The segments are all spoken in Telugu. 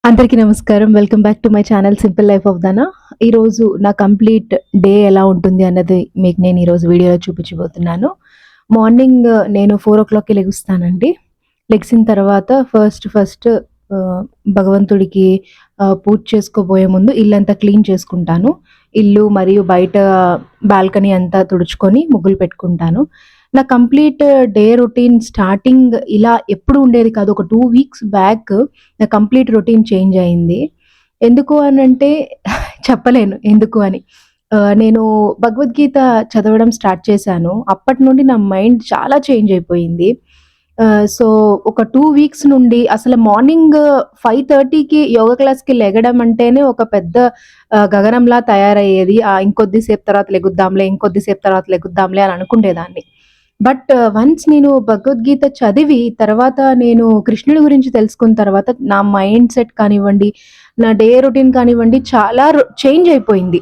అందరికీ నమస్కారం. Welcome back to my channel simple life of ధన. ఈరోజు నా కంప్లీట్ డే ఎలా ఉంటుంది అన్నది మీకు నేను ఈరోజు వీడియోలో చూపించబోతున్నాను. మార్నింగ్ నేను 4:00కి లెగుస్తానండి. లెగిసిన తర్వాత ఫస్ట్ భగవంతుడికి పూజ చేసుకోబోయే ముందు ఇల్లంతా క్లీన్ చేసుకుంటాను. ఇల్లు మరియు బయట బాల్కనీ అంతా తుడుచుకొని ముగ్గులు పెట్టుకుంటాను. నా కంప్లీట్ డే రొటీన్ స్టార్టింగ్ ఇలా ఎప్పుడు ఉండేది కాదు. ఒక 2 వీక్స్ బ్యాక్ నా కంప్లీట్ రొటీన్ చేంజ్ అయింది. ఎందుకు అనంటే చెప్పలేను ఎందుకు అని. నేను భగవద్గీత చదవడం స్టార్ట్ చేశాను. అప్పటి నుండి నా మైండ్ చాలా చేంజ్ అయిపోయింది. సో, ఒక 2 వీక్స్ నుండి అసలు మార్నింగ్ 5:30కి యోగా క్లాస్‌కి లెగడం అంటేనే ఒక పెద్ద గగనంలా తయారయ్యేది. ఇంకొద్దిసేపు తర్వాత లెగుద్దాంలే, ఇంకొద్దిసేపు తర్వాత లెగుద్దాంలే అని అనుకునేదాన్ని. బట్ వన్స్ నేను భగవద్గీత చదివి తర్వాత నేను కృష్ణుడి గురించి తెలుసుకున్న తర్వాత నా మైండ్ సెట్ కానివ్వండి, నా డే రొటీన్ కానివ్వండి చాలా చేంజ్ అయిపోయింది.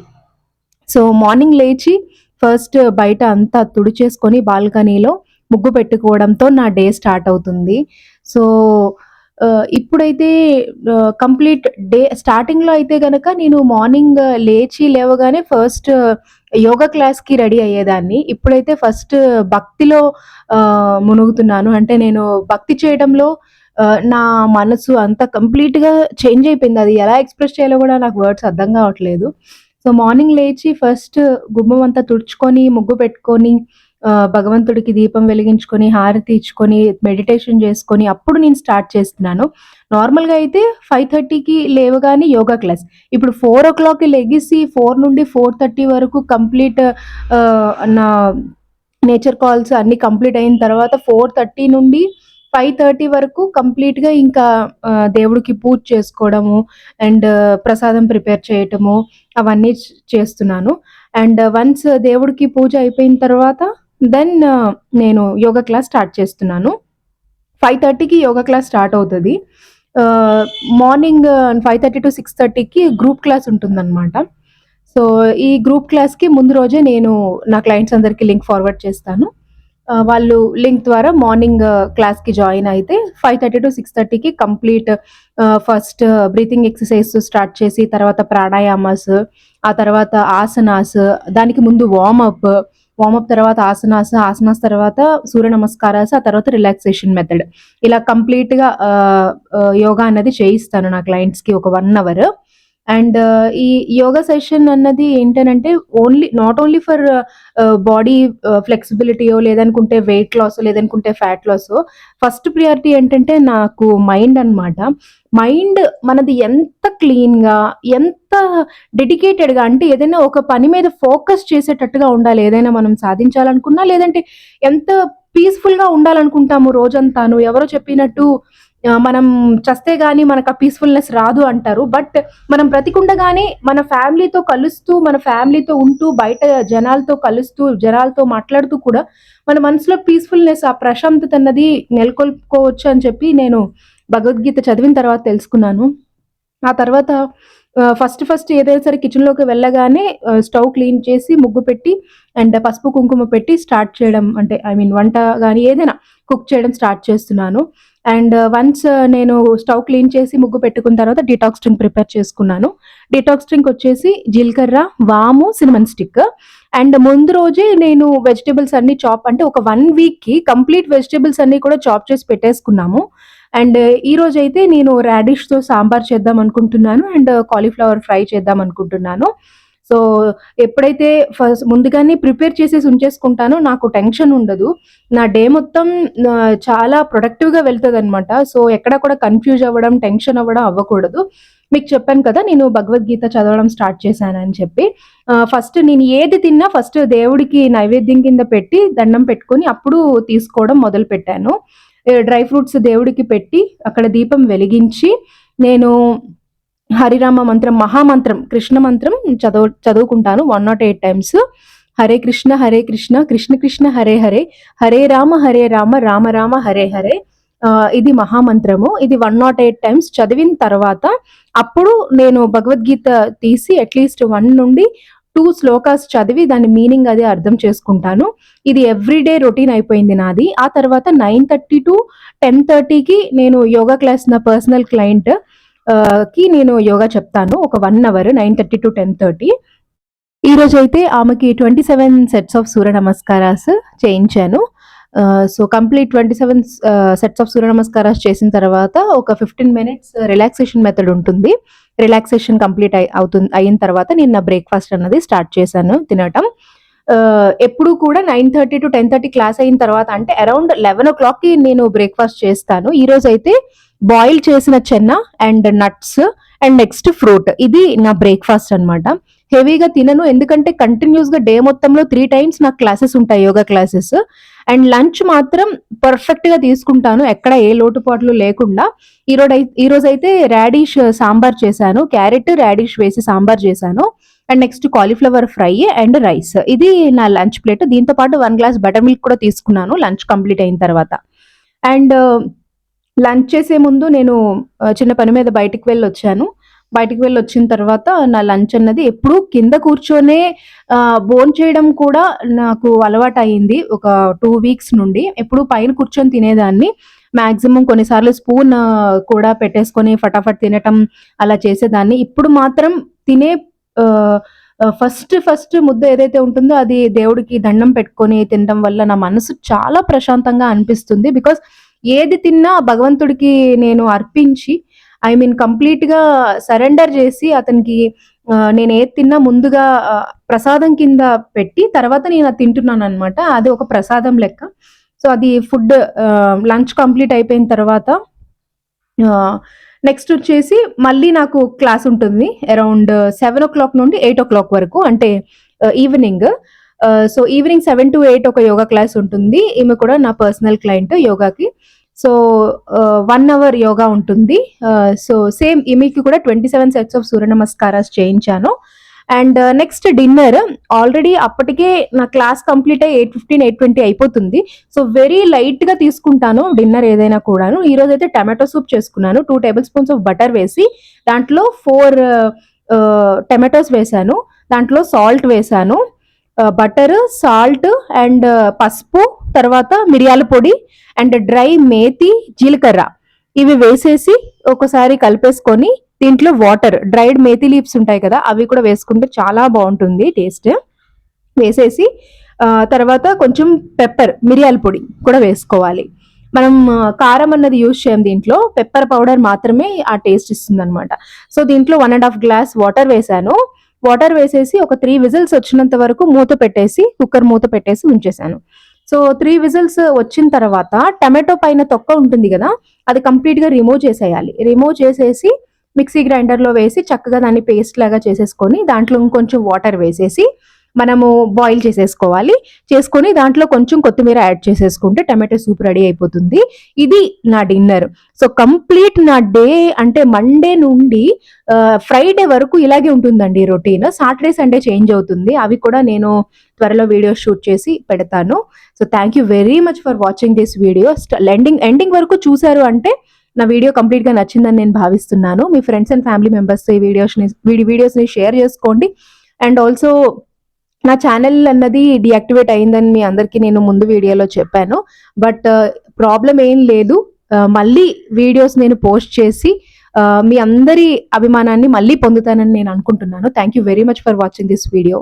సో, మార్నింగ్ లేచి ఫస్ట్ బయట అంతా తుడిచేసుకొని బాల్కనీలో ముగ్గు పెట్టుకోవడంతో నా డే స్టార్ట్ అవుతుంది. సో, ఇప్పుడైతే కంప్లీట్ డే స్టార్టింగ్‌లో అయితే గనక నేను మార్నింగ్ లేవగానే ఫస్ట్ యోగా క్లాస్‌కి రెడీ అయ్యేదాన్ని. ఇప్పుడైతే ఫస్ట్ భక్తిలో మునుగుతున్నాను. అంటే నేను భక్తి చేయడంలో నా మనసు అంతా కంప్లీట్‌గా చేంజ్ అయిపోయింది. అది ఎలా ఎక్స్‌ప్రెస్ చేయాలో గూడా నాకు వర్డ్స్ అర్థం గావట్లేదు. సో, మార్నింగ్ లేచి ఫస్ట్ గుమ్మం అంతా తుడుచుకొని, ముగ్గు పెట్టుకొని, భగవంతుడికి దీపం వెలిగించుకొని, హారతి ఇచ్చుకొని, మెడిటేషన్ చేసుకొని అప్పుడు నేను స్టార్ట్ చేస్తున్నాను. నార్మల్‌గా అయితే 5:30కి లేవగానే యోగా క్లాస్. ఇప్పుడు 4:00కి లెగిసి 4 నుండి 4:30 వరకు కంప్లీట్ నా నేచర్ కాల్స్ అన్నీ కంప్లీట్ అయిన తర్వాత 4:30 నుండి 5:30 వరకు కంప్లీట్‌గా ఇంకా దేవుడికి పూజ చేసుకోవడము అండ్ ప్రసాదం ప్రిపేర్ చేయటము అవన్నీ చేస్తున్నాను. అండ్ వన్స్ దేవుడికి పూజ అయిపోయిన తర్వాత దెన్ నేను యోగా క్లాస్ స్టార్ట్ చేస్తున్నాను. 5:30కి యోగా క్లాస్ స్టార్ట్ అవుతది. మార్నింగ్ 5:30-6:30కి గ్రూప్ క్లాస్ ఉంటుందనమాట. సో, ఈ గ్రూప్ క్లాస్‌కి ముందు రోజే నేను నా క్లయింట్స్ అందరికి లింక్ ఫార్వర్డ్ చేస్తాను. వాళ్ళు లింక్ ద్వారా మార్నింగ్ క్లాస్‌కి జాయిన్ అయితే 5:30-6:30కి complete first breathing exercise start చేసి, తర్వాత ప్రాణాయామాస్, ఆ తర్వాత ఆసనాస్, దానికి ముందు వార్మప్ తర్వాత ఆసనాస్ తర్వాత సూర్య నమస్కారాస్, ఆ తర్వాత రిలాక్సేషన్ మెథడ్. ఇలా కంప్లీట్‌గా యోగా అన్నది చేయిస్తాను నా క్లయింట్స్‌కి ఒక 1 అవర్. అండ్ ఈ యోగా సెషన్ అన్నది ఏంటనంటే నాట్ ఓన్లీ ఫర్ బాడీ ఫ్లెక్సిబిలిటీయో, లేదనుకుంటే వెయిట్ లాసో, లేదనుకుంటే ఫ్యాట్ లాసో. ఫస్ట్ ప్రియారిటీ ఏంటంటే నాకు మైండ్ అనమాట. మైండ్ మనది ఎంత క్లీన్‌గా, ఎంత డెడికేటెడ్‌గా అంటే ఏదైనా ఒక పని మీద ఫోకస్ చేసేటట్టుగా ఉండాలి. ఏదైనా మనం సాధించాలనుకున్నా, లేదంటే ఎంత పీస్‌ఫుల్‌గా ఉండాలనుకుంటాము రోజంతాను. ఎవరో చెప్పినట్టు మనం చస్తే గాని మనకు ఆ పీస్‌ఫుల్‌నెస్ రాదు అంటారు. బట్ మనం బ్రతికుండగానే మన ఫ్యామిలీతో కలుస్తూ, మన ఫ్యామిలీతో ఉంటూ, బయట జనాలతో కలుస్తూ, జనాలతో మాట్లాడుతూ కూడా మన మనసులో పీస్‌ఫుల్‌నెస్, ఆ ప్రశాంతత అన్నది నెలకొల్పుకోవచ్చు అని చెప్పి నేను భగవద్గీత చదివిన తర్వాత తెలుసుకున్నాను. ఆ తర్వాత ఫస్ట్ ఏదైనా సరే కిచెన్‌లోకి వెళ్ళగానే స్టవ్ క్లీన్ చేసి, ముగ్గు పెట్టి అండ్ పసుపు, కుంకుమ పెట్టి స్టార్ట్ చేయడం అంటే వంట గాని ఏదైనా కుక్ చేయడం స్టార్ట్ చేస్తున్నాను. అండ్ వన్స్ నేను స్టవ్ క్లీన్ చేసి ముగ్గు పెట్టుకున్న తర్వాత డీటాక్స్ డ్రింక్ ప్రిపేర్ చేసుకున్నాను. డీటాక్స్ డ్రింక్ వచ్చేసి జీలకర్ర, వాము, సినమన్ స్టిక్. అండ్ ముందు రోజే నేను వెజిటబుల్స్ అన్నీ అంటే ఒక 1 వీక్‌కి కంప్లీట్ వెజిటబుల్స్ అన్నీ కూడా చాప్ చేసి పెట్టేసుకున్నాము. అండ్ ఈరోజైతే నేను రాడిష్‌తో సాంబార్ చేద్దాం అనుకుంటున్నాను. అండ్ కాలీఫ్లవర్ ఫ్రై చేద్దాం అనుకుంటున్నాను. సో, ఎప్పుడైతే ముందుగానే ప్రిపేర్ చేసేసి ఉంచేసుకుంటానో నాకు టెన్షన్ ఉండదు. నా డే మొత్తం చాలా ప్రొడక్టివ్‌గా వెళ్తదనమాట. సో, ఎక్కడ కూడా కన్‌ఫ్యూజ్ అవ్వడం, టెన్షన్ అవ్వకూడదు. మీకు చెప్పాను కదా! నేను భగవద్గీత చదవడం స్టార్ట్ చేశానని చెప్పి. ఫస్ట్ నేను ఏది తిన్నా ఫస్ట్ దేవుడికి నైవేద్యం కింద పెట్టి, దండం పెట్టుకొని అప్పుడు తీసుకోవడం మొదలుపెట్టాను. డ్రై ఫ్రూట్స్ దేవుడికి పెట్టి, అక్కడ దీపం వెలిగించి, నేను హరిరామ మంత్రం, మహామంత్రం, కృష్ణ మంత్రం చదువుకుంటాను 108 టైమ్స్. హరే కృష్ణ, హరే కృష్ణ, కృష్ణ కృష్ణ హరే హరే, హరే రామ, రామ రామ హరే హరే. ఇది మహామంత్రము. ఇది 108 టైమ్స్ చదివిన తర్వాత అప్పుడు నేను భగవద్గీత తీసి అట్‌లీస్ట్ 1 నుండి 2 శ్లోకాస్ చదివి దాని మీనింగ్ అది అర్థం చేసుకుంటాను. ఇది ఎవ్రీడే రొటీన్ అయిపోయింది నాది. ఆ తర్వాత 9:30 to 10:30కి నేను యోగా క్లాస్, నా పర్సనల్ క్లయింట్ కి నేను యోగా చెప్తాను. ఒక 1 అవర్ 9:30 to 10:30. ఈరోజైతే ఆమెకి 27 సెట్స్ ఆఫ్ సూర్య నమస్కారాస్ చేయించాను. సో, కంప్లీట్ 27 సెట్స్ ఆఫ్ సూర్య నమస్కారాస్ చేసిన తర్వాత ఒక 15 మినిట్స్ రిలాక్సేషన్ మెథడ్ ఉంటుంది. రిలాక్సేషన్ కంప్లీట్ అయిన తర్వాత నేను నా బ్రేక్‌ఫాస్ట్ అన్నది స్టార్ట్ చేశాను తినటం. ఎప్పుడు కూడా 9:30 to 10:30 క్లాస్ అయిన తర్వాత అంటే అరౌండ్ 11:00కి నేను బ్రేక్‌ఫాస్ట్ చేస్తాను. ఈరోజైతే బాయిల్ చేసిన చెన్న and nuts and next fruit. ఇది నా బ్రేక్‌ఫాస్ట్ అన్నమాట. హెవీగా తినను. ఎందుకంటే కంటిన్యూస్‌గా డే మొత్తంలో 3 టైమ్స్ నాకు క్లాసెస్ ఉంటాయి, యోగా క్లాసెస్. అండ్ లంచ్ మాత్రం పర్ఫెక్ట్‌గా తీసుకుంటాను. ఎక్కడ ఏ లోటుపాట్లు లేకుండా. ఈరోజైతే రాడిష్ సాంబార్ చేశాను. క్యారెట్, రాడిష్ వేసి సాంబార్ చేశాను. And next cauliflower fry and rice. ఇది నా లంచ్ ప్లేట్. దీంతో పాటు 1 గ్లాస్ బటర్ మిల్క్ కూడా తీసుకున్నాను లంచ్ కంప్లీట్ అయిన తర్వాత. అండ్ లంచ్ చేసే ముందు నేను చిన్న పని మీద బయటికి వెళ్ళొచ్చాను. బయటికి వెళ్ళొచ్చిన తర్వాత నా లంచ్ అన్నది ఎప్పుడూ కింద కూర్చొనే భోంచేయడం కూడా నాకు అలవాటయింది. ఒక 2 వీక్స్ నుండి. ఎప్పుడూ పైన కూర్చొని తినేదాన్ని. మాక్సిమం కొన్నిసార్లు స్పూన్ కూడా పెట్టేసుకొని ఫటాఫట్ తినటం అలా చేసేదాన్ని. ఇప్పుడు మాత్రం తినే ఫస్ట్ ముద్ద ఏదైతే ఉంటుందో అది దేవుడికి దండం పెట్టుకొని తినడం వల్ల నా మనసు చాలా ప్రశాంతంగా అనిపిస్తుంది. బికాజ్ ఏది తిన్నా భగవంతుడికి నేను అర్పించి కంప్లీట్‌గా సరెండర్ చేసి అతనికి నేను ఏది తిన్నా ముందుగా ప్రసాదం కింద పెట్టి తర్వాత నేను అది తింటున్నాననమాట. అది ఒక ప్రసాదం లెక్క. సో, అది ఫుడ్ లంచ్ కంప్లీట్ అయిపోయిన తర్వాత నెక్స్ట్ వచ్చేసి మళ్ళీ నాకు క్లాస్ ఉంటుంది. అరౌండ్ 7:00 నుండి 8:00 వరకు అంటే ఈవినింగ్. సో, ఈవినింగ్ 7-8 ఒక యోగా క్లాస్ ఉంటుంది. ఈమె కూడా నా పర్సనల్ క్లయింట్ యోగాకి. సో, 1 అవర్ యోగా ఉంటుంది. సో, సేమ్ ఈమెకి కూడా 27 సెట్స్ ఆఫ్ సూర్య నమస్కారాస్ చేయించాను. And next dinner. ఆల్రెడీ అప్పటికే నా క్లాస్ కంప్లీట్ అయ్యి 8:15, 8:20 అయిపోతుంది. సో, వెరీ లైట్‌గా తీసుకుంటాను డిన్నర్ ఏదైనా కూడాను. ఈరోజైతే టమాటో సూప్ చేసుకున్నాను. 2 టేబుల్ స్పూన్స్ ఆఫ్ బటర్ వేసి దాంట్లో 4 టమాటోస్ వేశాను. దాంట్లో సాల్ట్ వేశాను. బటర్, సాల్ట్ అండ్ పసుపు, తర్వాత మిరియాల పొడి అండ్ డ్రై మేతి, జీలకర్ర ఇవి వేసేసి ఒకసారి కలిపేసుకొని దీంట్లో వాటర్, డ్రైడ్ మేతి లీవ్స్ ఉంటాయి కదా, అవి కూడా వేసుకుంటే చాలా బాగుంటుంది టేస్ట్. వేసేసి తర్వాత కొంచెం పెప్పర్, మిరియాల పొడి కూడా వేసుకోవాలి. మనం కారం అన్నది యూజ్ చేయం దీంట్లో. పెప్పర్ పౌడర్ మాత్రమే ఆ టేస్ట్ ఇస్తుంది అనమాట. సో, దీంట్లో 1.5 గ్లాస్ వాటర్ వేసాను. వాటర్ వేసేసి ఒక 3 విజిల్స్ వచ్చినంత వరకు మూత పెట్టేసి, కుక్కర్ మూత పెట్టేసి ఉంచేసాను. సో, 3 విజిల్స్ వచ్చిన తర్వాత టమాటో పైన తొక్క ఉంటుంది కదా, అది కంప్లీట్‌గా రిమూవ్ చేసేయాలి. రిమూవ్ చేసేసి మిక్సీ గ్రైండర్‌లో వేసి చక్కగా దాన్ని పేస్ట్ లాగా చేసేసుకొని దాంట్లో ఇంకొంచెం వాటర్ వేసేసి మనము బాయిల్ చేసేసుకోవాలి. చేసుకొని దాంట్లో కొంచెం కొత్తిమీర యాడ్ చేసేసుకుంటే టమాటో సూప్ రెడీ అయిపోతుంది. ఇది నా డిన్నర్. సో, కంప్లీట్ నా డే అంటే మండే నుండి ఫ్రైడే వరకు ఇలాగే ఉంటుందండి రొటీన్. సాటర్డే, సండే చేంజ్ అవుతుంది. అవి కూడా నేను త్వరలో వీడియోస్ షూట్ చేసి పెడతాను. So, thank you very much for watching this video. Ending వరకు చూసారు అంటే నా వీడియో కంప్లీట్‌గా నచ్చిందని నేను భావిస్తున్నాను. మీ ఫ్రెండ్స్ అండ్ ఫ్యామిలీ మెంబర్స్‌తో ఈ వీడియోస్‌ని షేర్ చేసుకోండి. అండ్ ఆల్సో నా ఛానల్ అన్నది డీయాక్టివేట్ అయిందని మీ అందరికీ నేను ముందు వీడియోలో చెప్పాను. బట్ ప్రాబ్లమ్ ఏం లేదు. మళ్ళీ వీడియోస్ నేను పోస్ట్ చేసి మీ అందరి అభిమానాన్ని మళ్ళీ పొందుతానని నేను అనుకుంటున్నాను. Thank you very much for watching this video.